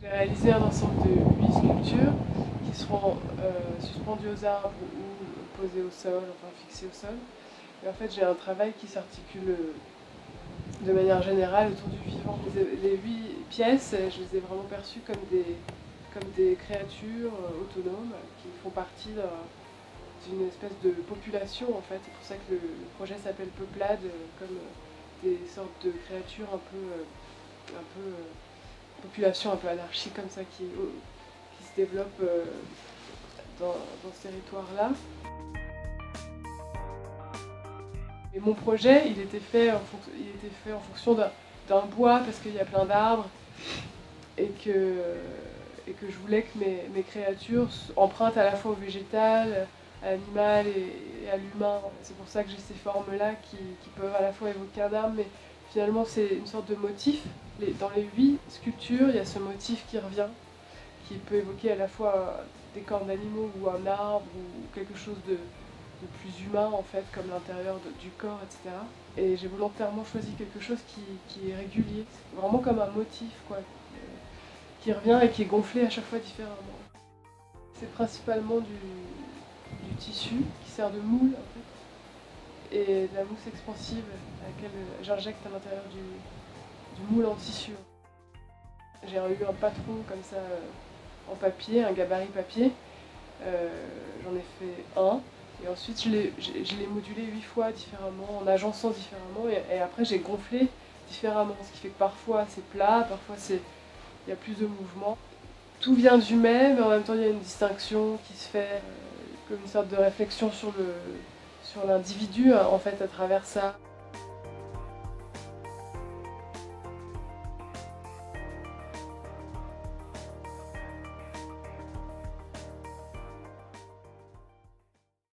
J'ai réalisé un ensemble de 8 sculptures qui seront suspendues aux arbres ou posées au sol, enfin fixées au sol. Et en fait, j'ai un travail qui s'articule de manière générale autour du vivant. Les 8 pièces, je les ai vraiment perçues comme des créatures autonomes qui font partie d'une espèce de population en fait. C'est pour ça que le projet s'appelle Peuplade, comme des sortes de créatures population un peu anarchique comme ça qui se développe dans ce territoire-là. Et mon projet, il était fait en fonction d'un bois parce qu'il y a plein d'arbres et que je voulais que mes créatures empruntent à la fois au végétal, à l'animal et à l'humain. C'est pour ça que j'ai ces formes-là qui peuvent à la fois évoquer un arbre, mais finalement c'est une sorte de motif. Dans les 8 sculptures, il y a ce motif qui revient, qui peut évoquer à la fois des corps d'animaux ou un arbre ou quelque chose de plus humain en fait, comme l'intérieur du corps, etc. Et j'ai volontairement choisi quelque chose qui est régulier, vraiment comme un motif, quoi, qui revient et qui est gonflé à chaque fois différemment. C'est principalement du tissu qui sert de moule en fait, et de la mousse expansive à laquelle j'injecte à l'intérieur du moule en tissu. J'ai eu un patron comme ça en papier, un gabarit papier. J'en ai fait un. Et ensuite, je l'ai modulé 8 fois différemment, en agençant différemment. Et après, j'ai gonflé différemment. Ce qui fait que parfois, c'est plat, parfois, il y a plus de mouvement. Tout vient du même, mais en même temps, il y a une distinction qui se fait, comme une sorte de réflexion sur l'individu, en fait, à travers ça.